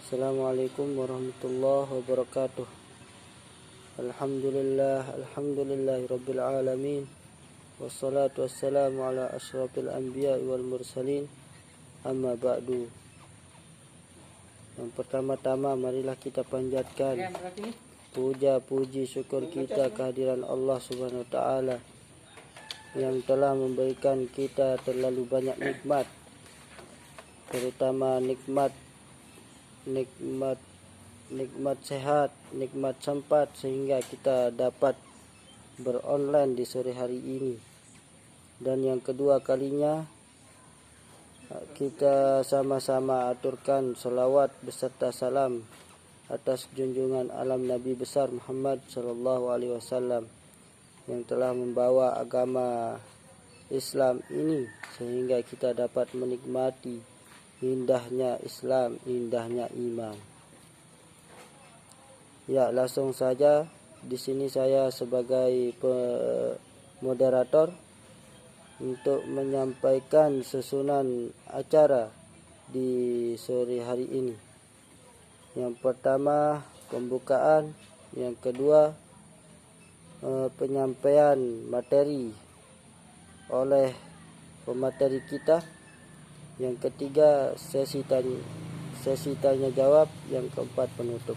Assalamualaikum warahmatullahi wabarakatuh. Alhamdulillahirabbil alamin. Wassalatu wassalamu ala asyrafil anbiya'i wal mursalin. Amma ba'du. Yang pertama-tama marilah kita panjatkan puja puji syukur kita kehadiran Allah Subhanahu wa taala yang telah memberikan kita terlalu banyak nikmat, terutama nikmat sehat, nikmat sempat, sehingga kita dapat beronline di sore hari ini. Dan yang kedua kalinya kita sama-sama aturkan salawat beserta salam atas junjungan alam Nabi besar Muhammad sallallahu alaihi wasallam yang telah membawa agama Islam ini sehingga kita dapat menikmati indahnya Islam, indahnya iman. Ya, langsung saja di sini saya sebagai moderator untuk menyampaikan susunan acara di sore hari ini. Yang pertama pembukaan, yang kedua penyampaian materi oleh pemateri kita, yang ketiga sesi tanya jawab, yang keempat penutup.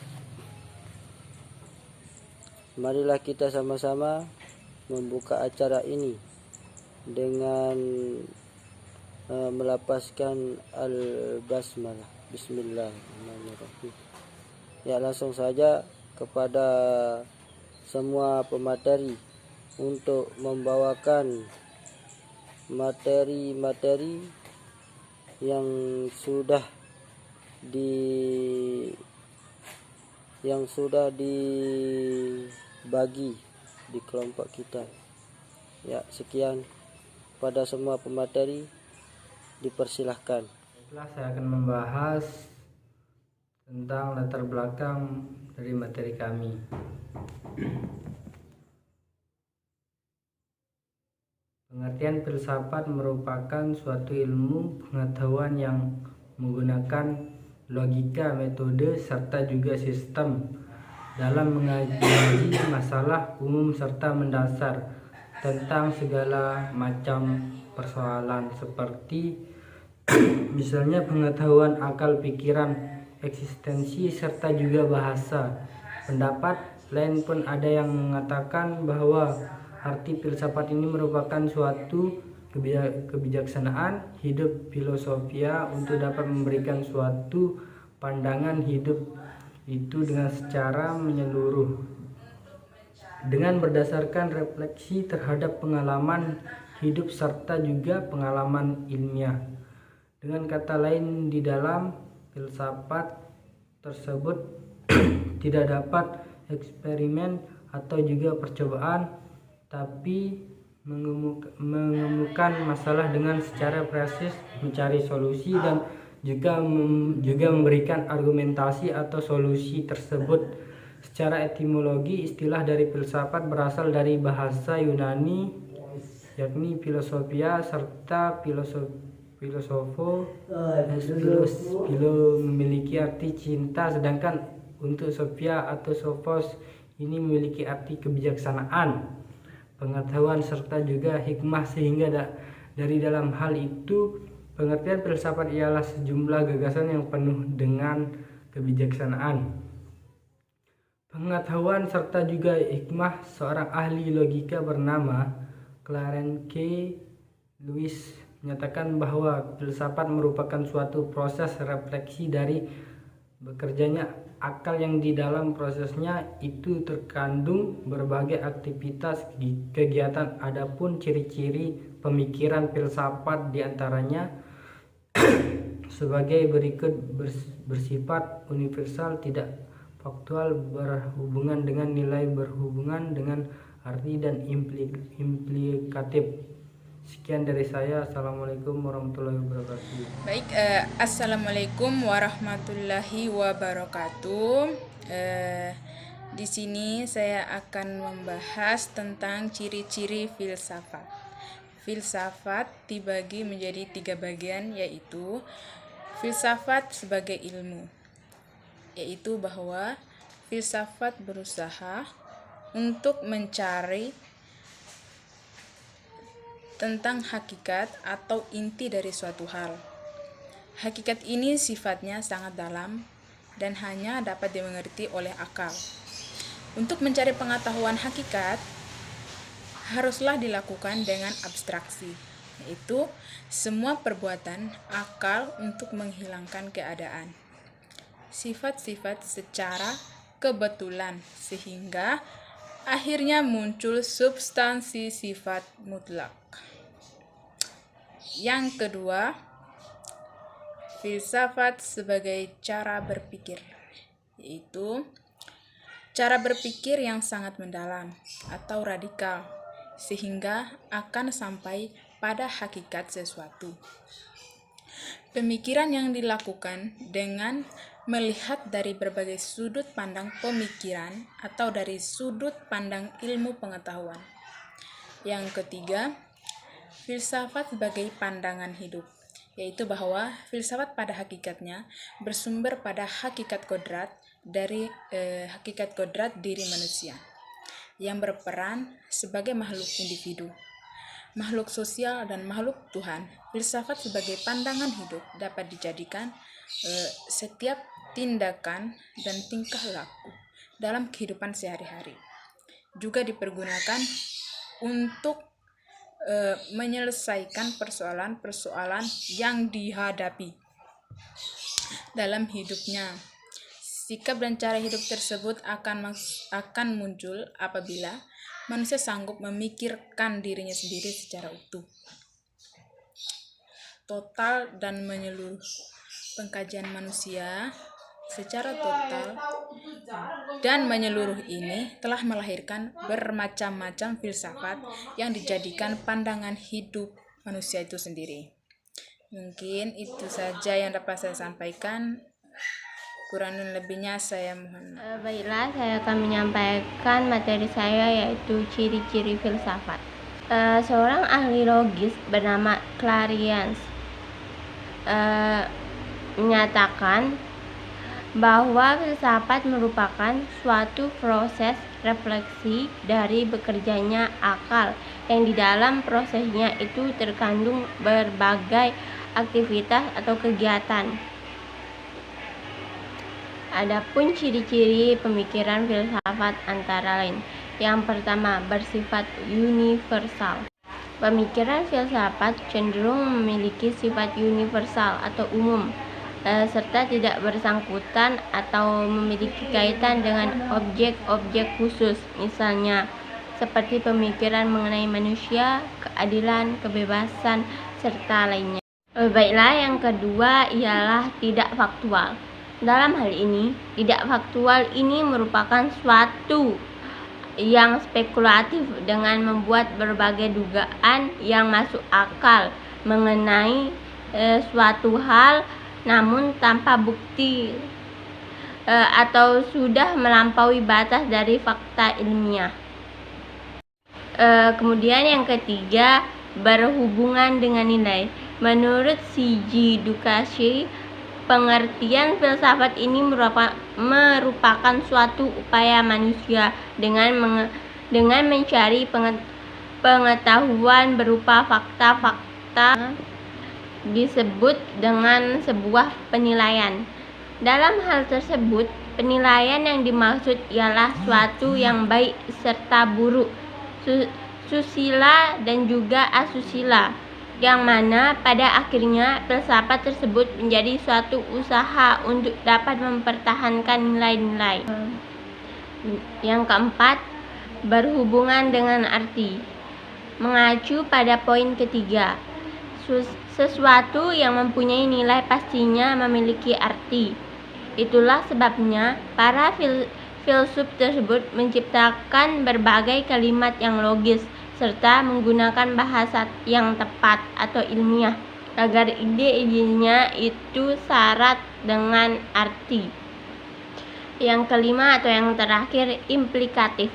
Marilah kita sama-sama membuka acara ini dengan melapaskan al-basmalah. Bismillahirrahmanirrahim. Ya, langsung saja kepada semua pemateri untuk membawakan materi-materi yang sudah dibagi di kelompok kita. Ya, sekian pada semua pemateri, dipersilahkan. Saya akan membahas tentang latar belakang dari materi kami. Pengertian filsafat merupakan suatu ilmu pengetahuan yang menggunakan logika, metode, serta juga sistem dalam mengaji masalah umum serta mendasar tentang segala macam persoalan seperti misalnya pengetahuan akal pikiran, eksistensi, serta juga bahasa. Pendapat lain pun ada yang mengatakan bahwa arti filsafat ini merupakan suatu kebijaksanaan hidup filosofia untuk dapat memberikan suatu pandangan hidup itu dengan secara menyeluruh dengan berdasarkan refleksi terhadap pengalaman hidup serta juga pengalaman ilmiah. Dengan kata lain, di dalam filsafat tersebut tidak dapat eksperimen atau juga percobaan, tapi mengemukakan masalah dengan secara presis, mencari solusi dan juga memberikan argumentasi atau solusi tersebut. Secara etimologi, istilah dari filsafat berasal dari bahasa Yunani yakni filosofia serta filosofo memiliki arti cinta, sedangkan untuk sophia atau sophos ini memiliki arti kebijaksanaan, pengetahuan serta juga hikmah, sehingga dari dalam hal itu pengertian filsafat ialah sejumlah gagasan yang penuh dengan kebijaksanaan, pengetahuan serta juga hikmah. Seorang ahli logika bernama Clarence K. Lewis menyatakan bahwa filsafat merupakan suatu proses refleksi dari bekerjanya akal yang di dalam prosesnya itu terkandung berbagai aktivitas kegiatan. Adapun ciri-ciri pemikiran filsafat diantaranya sebagai berikut: bersifat universal, tidak faktual, berhubungan dengan nilai, berhubungan dengan arti, dan implikatif. Sekian dari saya. Assalamualaikum warahmatullahi wabarakatuh. Baik, assalamualaikum warahmatullahi wabarakatuh. Di sini saya akan membahas tentang ciri-ciri filsafat. Filsafat dibagi menjadi 3 bagian, yaitu filsafat sebagai ilmu, yaitu bahwa filsafat berusaha untuk mencari tentang hakikat atau inti dari suatu hal. Hakikat ini sifatnya sangat dalam dan hanya dapat dimengerti oleh akal. Untuk mencari pengetahuan hakikat, haruslah dilakukan dengan abstraksi, yaitu semua perbuatan akal untuk menghilangkan keadaan, sifat-sifat secara kebetulan, sehingga akhirnya muncul substansi sifat mutlak. Yang kedua, filsafat sebagai cara berpikir, yaitu cara berpikir yang sangat mendalam atau radikal, sehingga akan sampai pada hakikat sesuatu. Pemikiran yang dilakukan dengan melihat dari berbagai sudut pandang pemikiran atau dari sudut pandang ilmu pengetahuan. Yang ketiga, filsafat sebagai pandangan hidup, yaitu bahwa filsafat pada hakikatnya bersumber pada hakikat kodrat diri manusia yang berperan sebagai makhluk individu, makhluk sosial, dan makhluk Tuhan. Filsafat sebagai pandangan hidup dapat dijadikan setiap tindakan dan tingkah laku dalam kehidupan sehari-hari. Juga dipergunakan untuk menyelesaikan persoalan-persoalan yang dihadapi dalam hidupnya. Sikap dan cara hidup tersebut akan muncul apabila manusia sanggup memikirkan dirinya sendiri secara utuh, total, dan menyeluruh. Pengkajian manusia secara total dan menyeluruh ini telah melahirkan bermacam-macam filsafat yang dijadikan pandangan hidup manusia itu sendiri. Mungkin itu saja yang dapat saya sampaikan. Kurang dan lebihnya saya mohon. Baiklah, saya akan menyampaikan materi saya, yaitu ciri-ciri filsafat. Seorang ahli logis bernama Clarence menyatakan bahwa filsafat merupakan suatu proses refleksi dari bekerjanya akal, yang di dalam prosesnya itu terkandung berbagai aktivitas atau kegiatan. Adapun ciri-ciri pemikiran filsafat antara lain: yang pertama, bersifat universal. Pemikiran filsafat cenderung memiliki sifat universal atau umum, serta tidak bersangkutan atau memiliki kaitan dengan objek-objek khusus, misalnya seperti pemikiran mengenai manusia, keadilan, kebebasan, serta lainnya. Baiklah, yang kedua ialah tidak faktual. Dalam hal ini, tidak faktual ini merupakan suatu yang spekulatif dengan membuat berbagai dugaan yang masuk akal mengenai suatu hal, namun tanpa bukti atau sudah melampaui batas dari fakta ilmiah. Kemudian yang ketiga, berhubungan dengan nilai. Menurut C.G. Dukashi, pengertian filsafat ini merupakan suatu upaya manusia dengan mencari pengetahuan berupa fakta-fakta disebut dengan sebuah penilaian. Dalam hal tersebut, penilaian yang dimaksud ialah suatu yang baik serta buruk, susila dan juga asusila, yang mana pada akhirnya filsafat tersebut menjadi suatu usaha untuk dapat mempertahankan nilai-nilai. Yang keempat, berhubungan dengan arti. Mengacu pada poin ketiga, sesuatu yang mempunyai nilai pastinya memiliki arti. Itulah sebabnya para filsuf tersebut menciptakan berbagai kalimat yang logis serta menggunakan bahasa yang tepat atau ilmiah agar ide-idenya itu syarat dengan arti. Yang kelima atau yang terakhir, implikatif.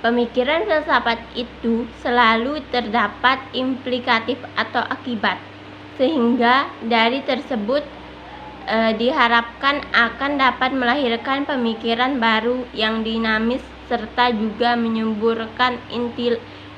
Pemikiran filsafat itu selalu terdapat implikatif atau akibat, sehingga dari tersebut diharapkan akan dapat melahirkan pemikiran baru yang dinamis serta juga menyuburkan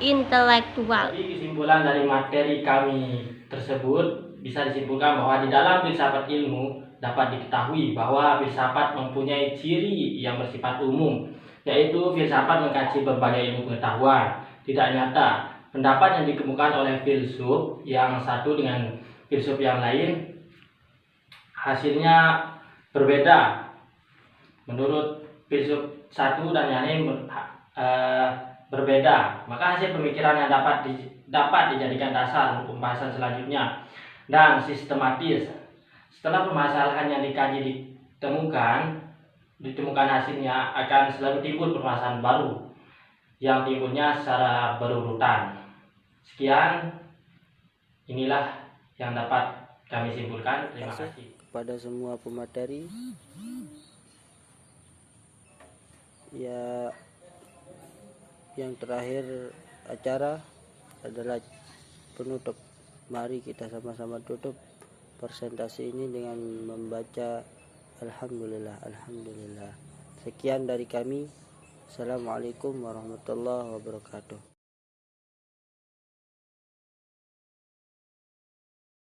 intelektual. Jadi kesimpulan dari materi kami tersebut bisa disimpulkan bahwa di dalam filsafat ilmu dapat diketahui bahwa filsafat mempunyai ciri yang bersifat umum, yaitu filsafat mengkaji berbagai ilmu pengetahuan tidak nyata. Pendapat yang dikemukakan oleh filsuf yang satu dengan filsuf yang lain hasilnya berbeda. Menurut filsuf satu dan yang lain berbeda, maka hasil pemikiran yang dapat dijadikan dasar untuk pembahasan selanjutnya dan sistematis. Setelah permasalahan yang dikaji ditemukan hasilnya, akan selalu timbul permasalahan baru yang timbulnya secara berurutan. Sekian, inilah yang dapat kami simpulkan. Terima kasih kepada semua pemateri. Ya, yang terakhir acara adalah penutup. Mari kita sama-sama tutup presentasi ini dengan membaca Alhamdulillah, Alhamdulillah. Sekian dari kami. Assalamualaikum warahmatullahi wabarakatuh.